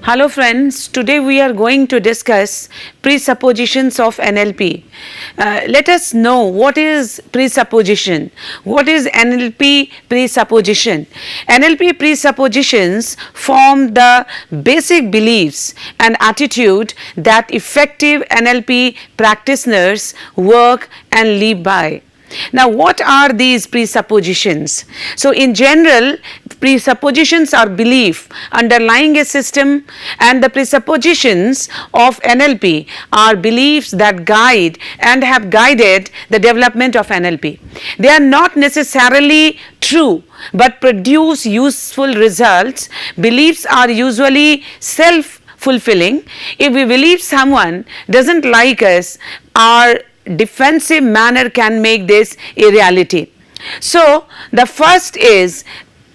Hello friends, today we are going to discuss presuppositions of NLP. Let us know what is presupposition. What is NLP presupposition? NLP presuppositions form the basic beliefs and attitude that effective NLP practitioners work and live by. Now, what are these presuppositions? So, in general, presuppositions are belief underlying a system, and the presuppositions of NLP are beliefs that guide and have guided the development of NLP. They are not necessarily true but produce useful results. Beliefs are usually self-fulfilling. If we believe someone doesn't like us, our defensive manner can make this a reality. So, the first is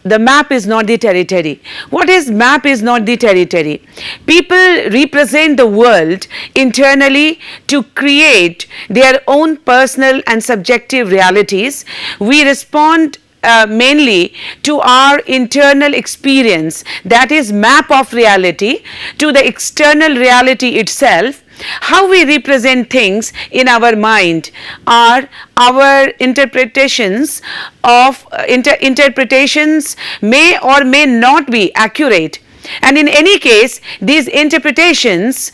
the map is not the territory. What is map is not the territory? People represent the world internally to create their own personal and subjective realities. We respond mainly to our internal experience, that is map of reality, to the external reality itself. How we represent things in our mind are our interpretations of interpretations may or may not be accurate, and in any case these interpretations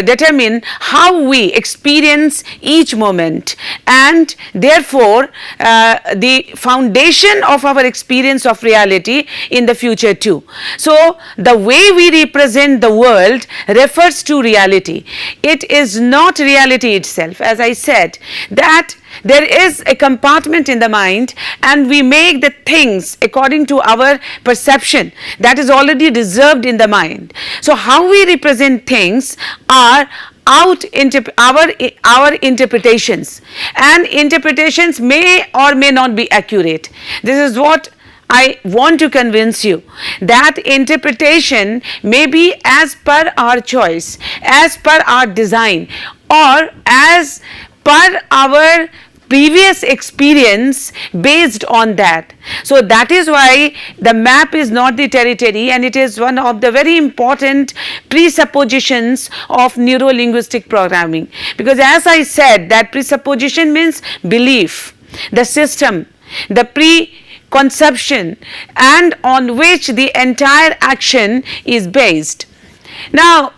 determine how we experience each moment, and therefore the foundation of our experience of reality in the future too. So, the way we represent the world refers to reality. It is not reality itself. As I said, that there is a compartment in the mind and we make the things according to our perception that is already reserved in the mind. So, how we represent things are our interpretations, and interpretations may or may not be accurate. This is what I want to convince you, that interpretation may be as per our choice, as per our design, or as per our previous experience based on that. So, that is why the map is not the territory, and it is one of the very important presuppositions of neuro-linguistic programming, because as I said that presupposition means belief, the system, the preconception, and on which the entire action is based. Now,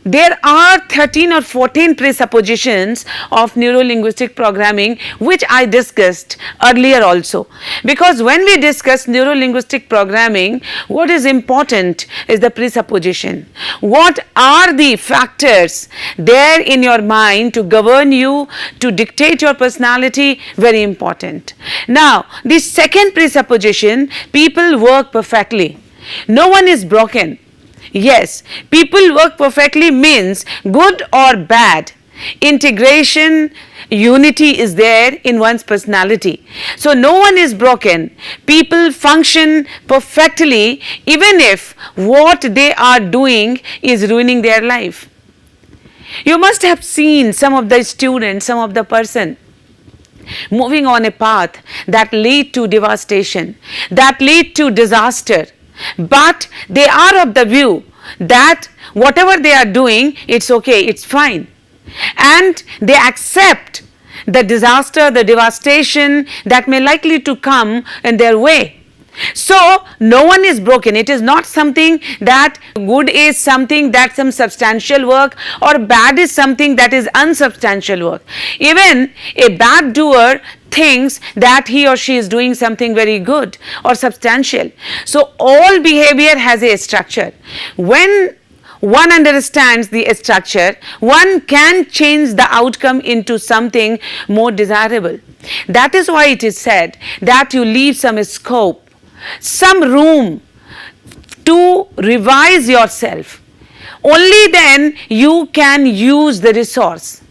there are 13 or 14 presuppositions of neuro-linguistic programming which I discussed earlier also, because when we discuss neuro-linguistic programming, what is important is the presupposition. What are the factors there in your mind to govern you, to dictate your personality? Very important. Now, the second presupposition, people work perfectly. No one is broken. Yes, people work perfectly means good or bad. Integration, unity is there in one's personality. So, no one is broken. People function perfectly even if what they are doing is ruining their life. You must have seen some of the students, some of the person moving on a path that lead to devastation, that lead to disaster. But they are of the view that whatever they are doing, it's okay, it's fine, and they accept the disaster, the devastation that may likely to come in their way. So, no one is broken. It is not something that good is something that's some substantial work, or bad is something that is unsubstantial work. Even a bad doer thinks that he or she is doing something very good or substantial. So, all behavior has a structure. When one understands the structure, one can change the outcome into something more desirable. That is why it is said that you leave some scope, some room to revise yourself. Only then you can use the resource.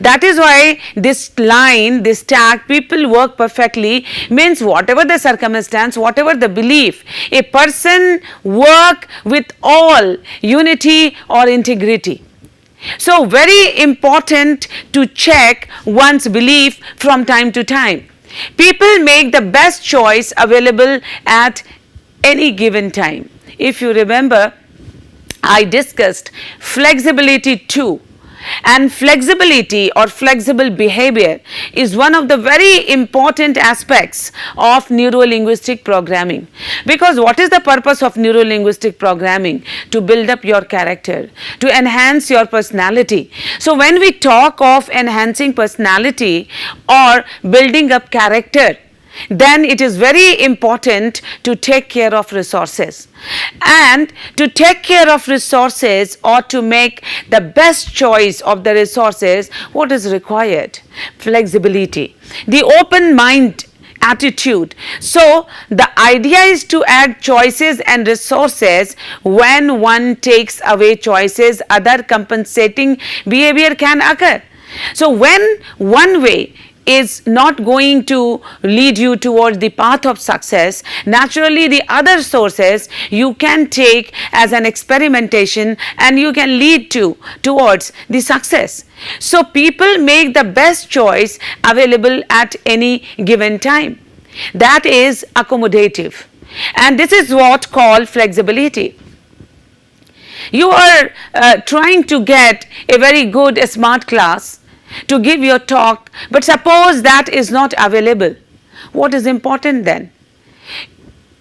That is why this line, this tag, people work perfectly, means whatever the circumstance, whatever the belief, a person work with all unity or integrity. So, very important to check one's belief from time to time. People make the best choice available at any given time. If you remember, I discussed flexibility too. And flexibility or flexible behavior is one of the very important aspects of neuro-linguistic programming. Because what is the purpose of neuro-linguistic programming? To build up your character, to enhance your personality. So when we talk of enhancing personality or building up character, then it is very important to take care of resources. And to take care of resources or to make the best choice of the resources, what is required? Flexibility, the open mind attitude. So the idea is to add choices and resources. When one takes away choices, other compensating behavior can occur. So when one way is not going to lead you towards the path of success, naturally the other sources you can take as an experimentation and you can lead towards the success. So people make the best choice available at any given time. That is accommodative, and this is what called flexibility. You are trying to get a very good smart class to give your talk, but suppose that is not available. What is important then?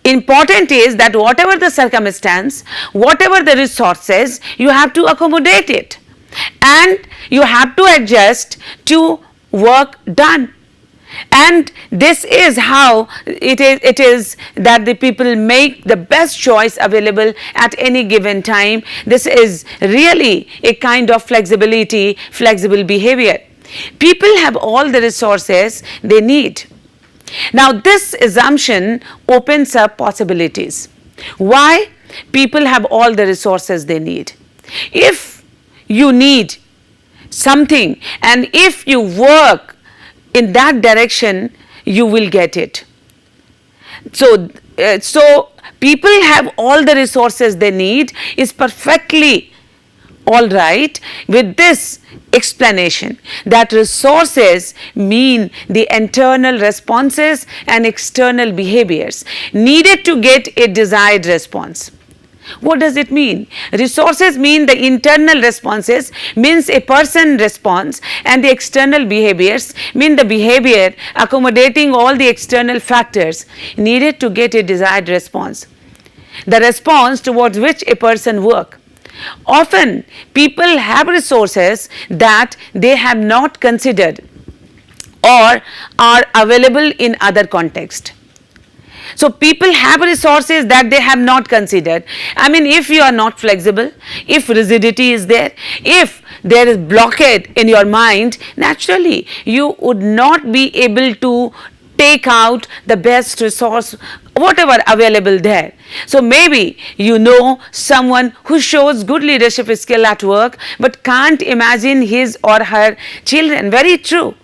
Important is that whatever the circumstance, whatever the resources, you have to accommodate it and you have to adjust to work done. And this is how it is that the people make the best choice available at any given time. This is really a kind of flexibility, flexible behavior. People have all the resources they need. Now this assumption opens up possibilities. Why? People have all the resources they need. If you need something and if you work in that direction, you will get it. So people have all the resources they need is perfectly all right with this explanation that resources mean the internal responses and external behaviors needed to get a desired response. What does it mean? Resources mean the internal responses, means a person responds, and the external behaviors mean the behavior accommodating all the external factors needed to get a desired response. The response towards which a person works. Often people have resources that they have not considered or are available in other contexts. So people have resources that they have not considered. I mean, if you are not flexible, if rigidity is there, if there is blockade in your mind, naturally you would not be able to take out the best resource whatever available there. So maybe you know someone who shows good leadership skill at work but can't imagine his or her children. Very true.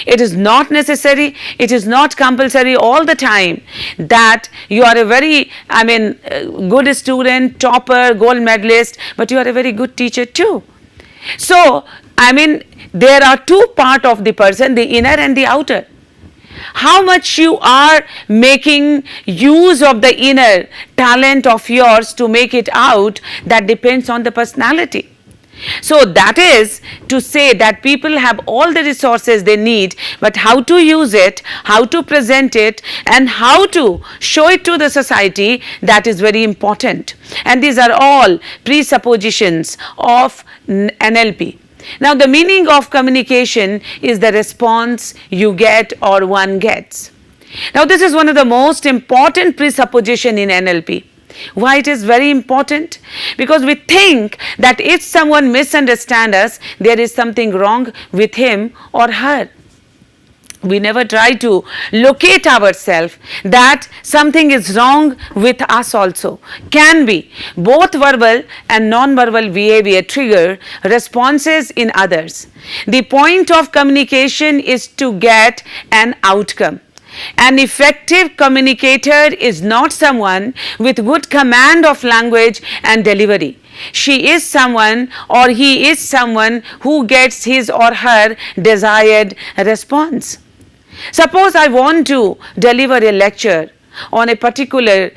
It is not necessary, it is not compulsory all the time that you are a very, good student, topper, gold medalist, but you are a very good teacher too. So, there are two parts of the person, the inner and the outer. How much you are making use of the inner talent of yours to make it out, that depends on the personality. So that is to say that people have all the resources they need, but how to use it, how to present it, and how to show it to the society, that is very important. And these are all presuppositions of NLP. Now the meaning of communication is the response you get or one gets. Now this is one of the most important presupposition in NLP. Why it is very important? Because we think that if someone misunderstands us, there is something wrong with him or her. We never try to locate ourselves that something is wrong with us also. Can be both verbal and non-verbal behavior trigger responses in others. The point of communication is to get an outcome. An effective communicator is not someone with good command of language and delivery. She is someone or he is someone who gets his or her desired response. Suppose I want to deliver a lecture on a particular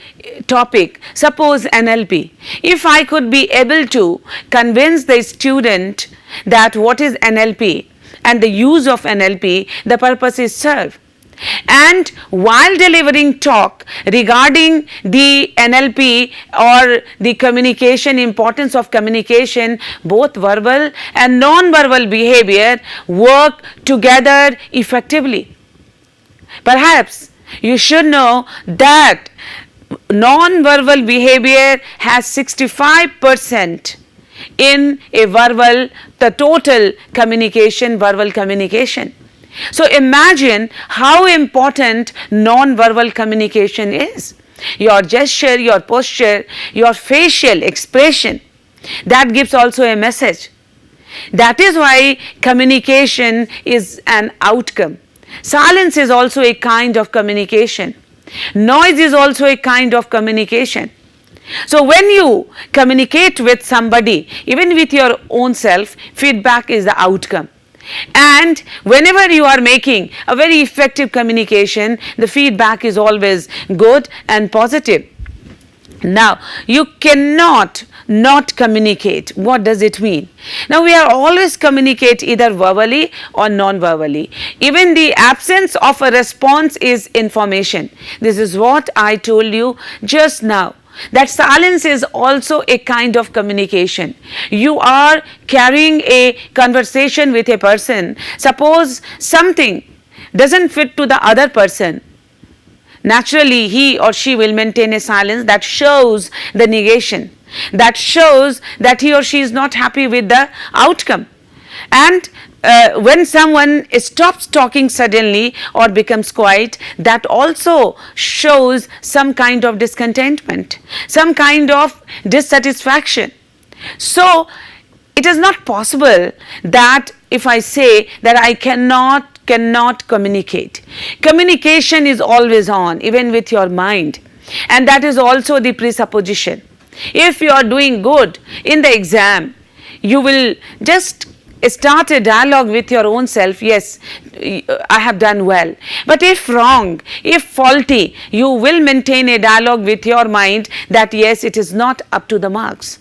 topic, suppose NLP. If I could be able to convince the student that what is NLP and the use of NLP, the purpose is served. And while delivering talk regarding the NLP or the communication, importance of communication, both verbal and non-verbal behavior work together effectively. Perhaps you should know that non-verbal behavior has 65% in a verbal, the total communication, verbal communication. So imagine how important non-verbal communication is. Your gesture, your posture, your facial expression, that gives also a message. That is why communication is an outcome. Silence is also a kind of communication. Noise is also a kind of communication. So when you communicate with somebody, even with your own self, feedback is the outcome. And whenever you are making a very effective communication, the feedback is always good and positive. Now, you cannot not communicate. What does it mean? Now, we are always communicate either verbally or non-verbally. Even the absence of a response is information. This is what I told you just now, that silence is also a kind of communication. You are carrying a conversation with a person. Suppose something doesn't fit to the other person. Naturally, he or she will maintain a silence that shows the negation, that shows that he or she is not happy with the outcome. And when someone stops talking suddenly or becomes quiet, that also shows some kind of discontentment, some kind of dissatisfaction. So it is not possible that if I say that I cannot communicate. Communication is always on, even with your mind, and that is also the presupposition. If you are doing good in the exam, you will just start a dialogue with your own self. Yes, I have done well. But if wrong, if faulty, you will maintain a dialogue with your mind that yes, it is not up to the marks.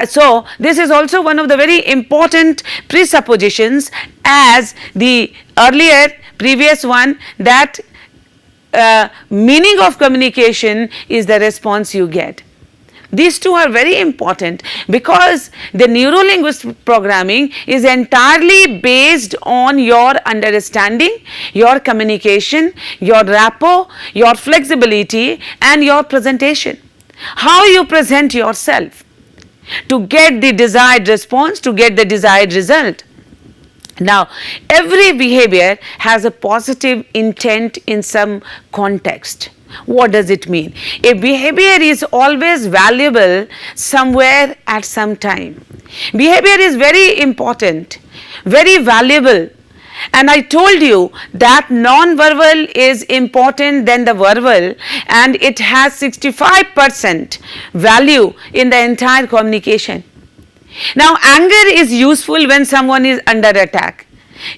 So this is also one of the very important presuppositions, as the earlier previous one, that meaning of communication is the response you get. These two are very important because the neuro-linguistic programming is entirely based on your understanding, your communication, your rapport, your flexibility and your presentation. How you present yourself to get the desired response, to get the desired result. Now, every behavior has a positive intent in some context. What does it mean? A behavior is always valuable somewhere at some time. Behavior is very important, very valuable. And I told you that non-verbal is important than the verbal, and it has 65% value in the entire communication. Now, anger is useful when someone is under attack.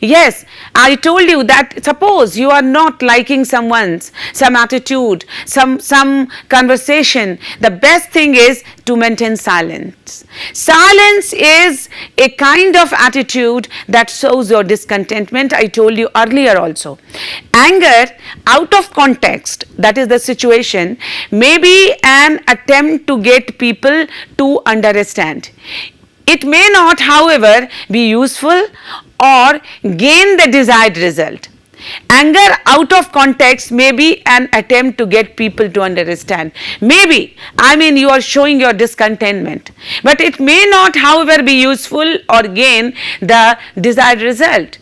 Yes, I told you that suppose you are not liking some attitude, some conversation, the best thing is to maintain silence. Silence is a kind of attitude that shows your discontentment. I told you earlier also. Anger out of context, that is the situation, may be an attempt to get people to understand. It may not, however, be useful or gain the desired result. Anger out of context may be an attempt to get people to understand. Maybe, you are showing your discontentment, but it may not, however, be useful or gain the desired result.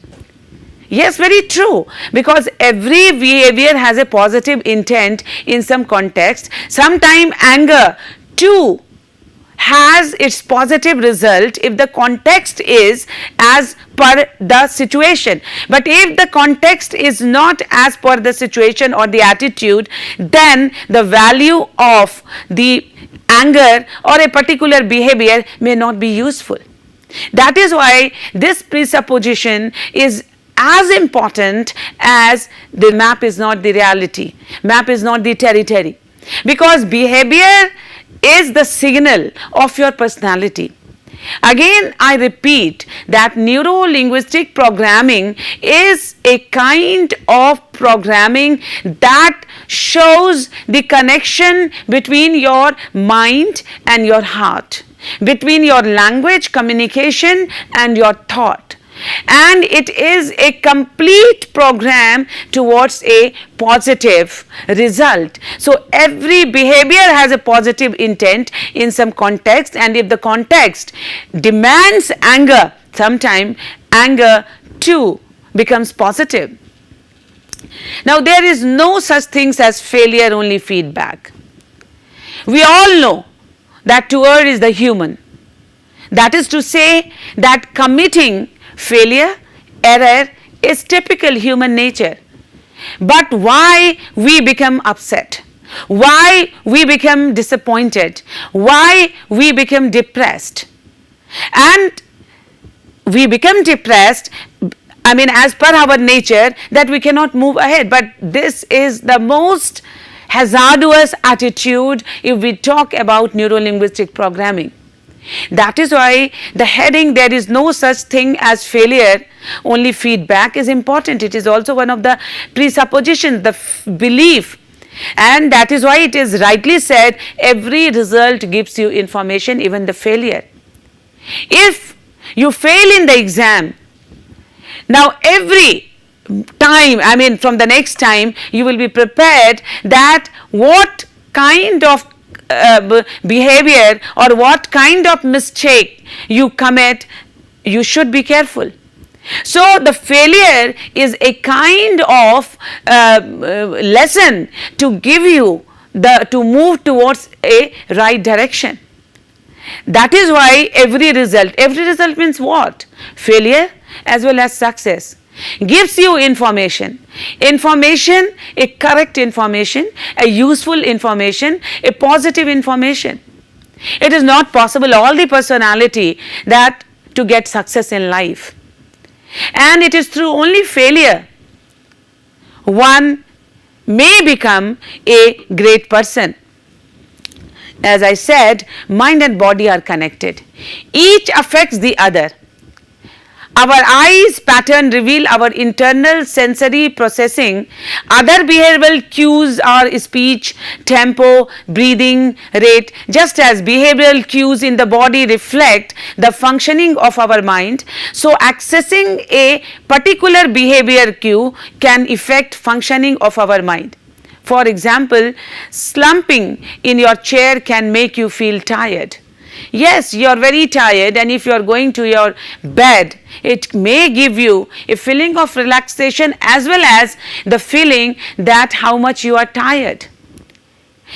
Yes, very true, because every behavior has a positive intent in some context. Sometimes anger too has its positive result if the context is as per the situation. But if the context is not as per the situation or the attitude, then the value of the anger or a particular behavior may not be useful. That is why this presupposition is as important as the map is not the reality, map is not the territory, because behavior is the signal of your personality. Again, I repeat that neuro-linguistic programming is a kind of programming that shows the connection between your mind and your heart, between your language communication and your thought. And it is a complete program towards a positive result. So every behavior has a positive intent in some context, and if the context demands anger, sometime anger too becomes positive. Now there is no such things as failure, only feedback. We all know that to err is the human. That is to say that committing failure, error is typical human nature. But why we become upset? Why we become disappointed? Why we become depressed? And we become depressed, as per our nature, that we cannot move ahead. But this is the most hazardous attitude if we talk about neuro-linguistic programming. That is why the heading, there is no such thing as failure, only feedback, is important. It is also one of the presuppositions, the belief, and that is why it is rightly said every result gives you information, even the failure. If you fail in the exam, now every time, from the next time, you will be prepared that what kind of behavior or what kind of mistake you commit, you should be careful. So the failure is a kind of lesson to give you to move towards a right direction. That is why every result means what? Failure as well as success gives you information, a correct information, a useful information, a positive information. It is not possible all the personality that to get success in life, and it is through only failure one may become a great person. As I said, mind and body are connected, each affects the other. Our eyes pattern reveal our internal sensory processing. Other behavioral cues are speech, tempo, breathing rate. Just as behavioral cues in the body reflect the functioning of our mind, so accessing a particular behavior cue can affect functioning of our mind. For example, slumping in your chair can make you feel tired. Yes, you are very tired, and if you are going to your bed, it may give you a feeling of relaxation as well as the feeling that how much you are tired.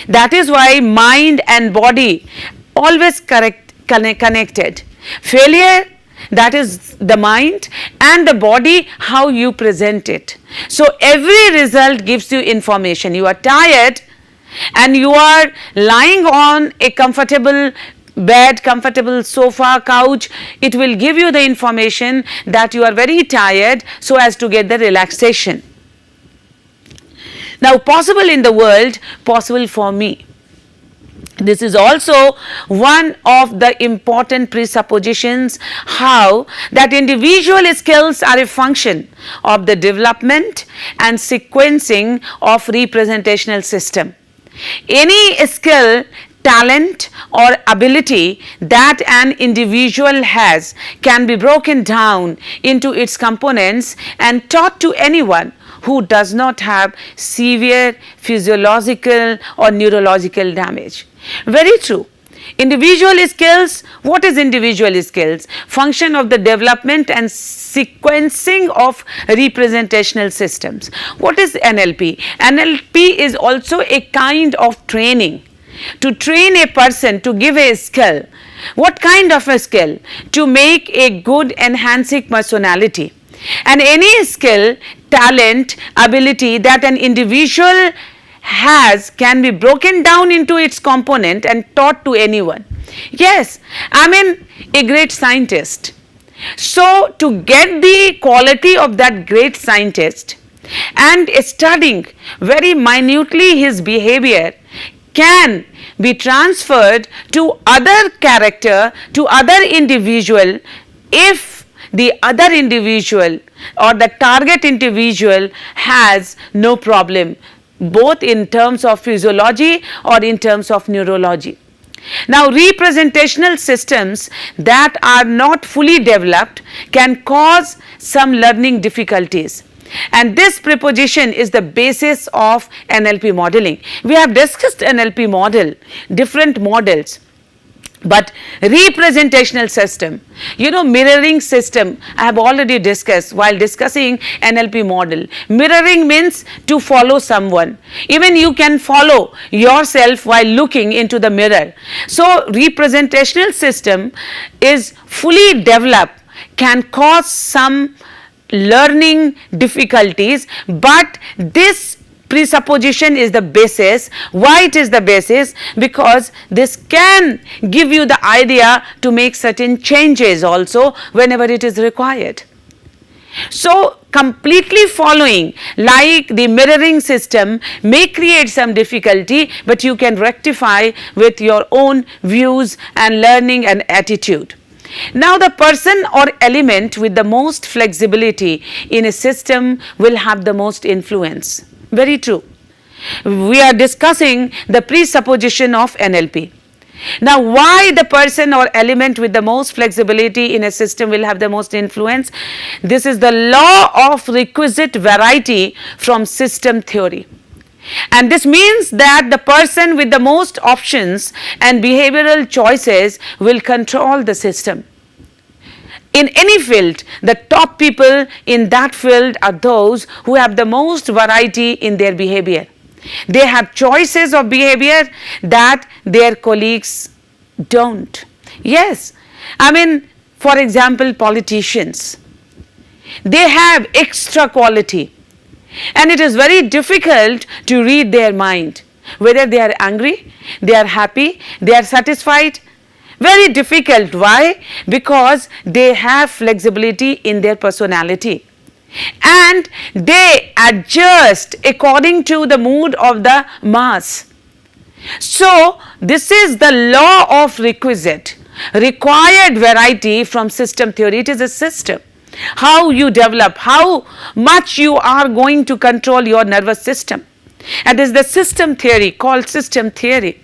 That is why mind and body always connected. Failure, that is the mind, and the body, how you present it. So every result gives you information. You are tired and you are lying on a comfortable bed, comfortable sofa, couch, it will give you the information that you are very tired, so as to get the relaxation. Now, possible in the world, possible for me. This is also one of the important presuppositions, how that individual skills are a function of the development and sequencing of representational system. Any skill, talent or ability that an individual has can be broken down into its components and taught to anyone who does not have severe physiological or neurological damage. Very true. Individual skills, what is individual skills? Function of the development and sequencing of representational systems. What is NLP? NLP is also a kind of training. To train a person to give a skill. What kind of a skill? To make a good enhancing personality. And any skill, talent, ability that an individual has can be broken down into its component and taught to anyone. Yes, a great scientist. So, to get the quality of that great scientist and studying very minutely his behavior can be transferred to other character, to other individual, if the other individual or the target individual has no problem, both in terms of physiology or in terms of neurology. Now, representational systems that are not fully developed can cause some learning difficulties, and this preposition is the basis of NLP modeling. We have discussed NLP model, different models, but representational system, mirroring system, I have already discussed while discussing NLP model. Mirroring means to follow someone. Even you can follow yourself while looking into the mirror. So, representational system is fully developed, can cause some learning difficulties, but this presupposition is the basis. Why it is the basis? Because this can give you the idea to make certain changes also whenever it is required. So, completely following like the mirroring system may create some difficulty, but you can rectify with your own views and learning and attitude. Now, the person or element with the most flexibility in a system will have the most influence. Very true. We are discussing the presupposition of NLP. Now, why the person or element with the most flexibility in a system will have the most influence? This is the law of requisite variety from system theory. And this means that the person with the most options and behavioral choices will control the system. In any field, the top people in that field are those who have the most variety in their behavior. They have choices of behavior that their colleagues don't. Yes, for example, politicians, they have extra quality, and it is very difficult to read their mind, whether they are angry, they are happy, they are satisfied. Very difficult. Why? Because they have flexibility in their personality and they adjust according to the mood of the mass. So, this is the law of requisite, required variety from system theory. It is a system. How you develop, how much you are going to control your nervous system, and this is the system theory called system theory.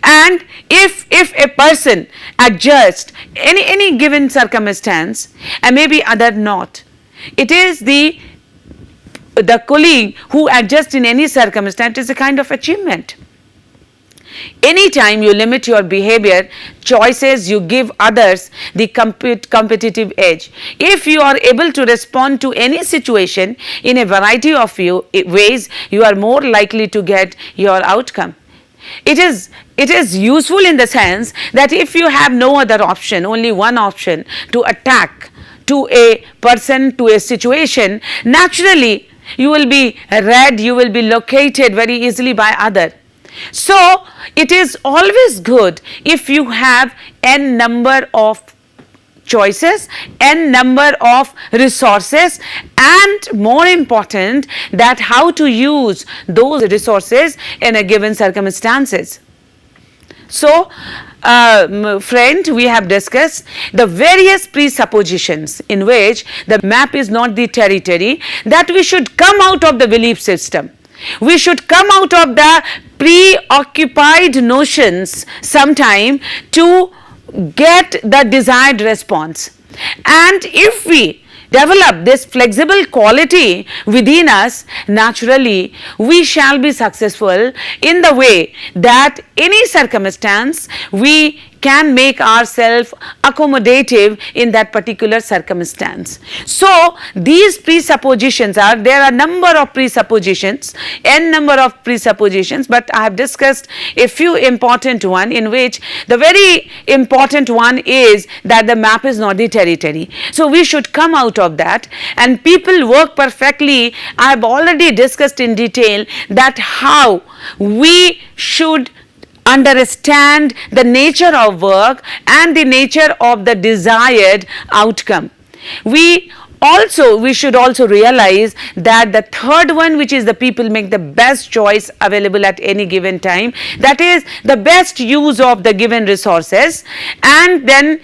And if a person adjusts any given circumstance and maybe other not, it is the colleague who adjusts in any circumstance is a kind of achievement. Anytime you limit your behavior choices, you give others the competitive edge. If you are able to respond to any situation in a variety of ways, you are more likely to get your outcome. It is useful in the sense that if you have no other option, only one option to attack to a person, to a situation, naturally you will be read, you will be located very easily by other. So, it is always good if you have n number of choices, n number of resources, and more important that how to use those resources in a given circumstances. So, friend, we have discussed the various presuppositions in which the map is not the territory, that we should come out of the belief system. We should come out of the preoccupied notions sometime to get the desired response. And if we develop this flexible quality within us, naturally we shall be successful in the way that any circumstance we can make ourselves accommodative in that particular circumstance. So, these presuppositions there are number of presuppositions, n number of presuppositions, but I have discussed a few important one, in which the very important one is that the map is not the territory. So, we should come out of that, and people work perfectly. I have already discussed in detail that how we should understand the nature of work and the nature of the desired outcome. We should also realize that the third one, which is the people make the best choice available at any given time, that is the best use of the given resources, and then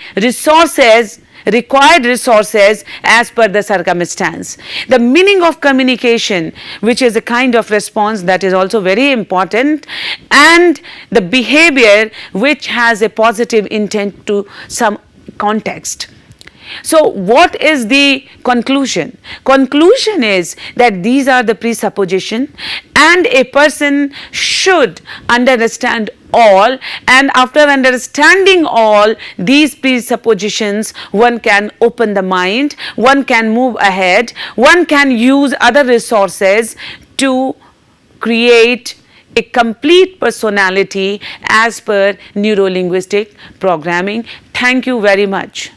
required resources as per the circumstance. The meaning of communication, which is a kind of response that is also very important, and the behavior which has a positive intent to some context. So what is the conclusion? Conclusion is that these are the presuppositions, and a person should understand all, and after understanding all these presuppositions, one can open the mind, one can move ahead, one can use other resources to create a complete personality as per neuro-linguistic programming. Thank you very much.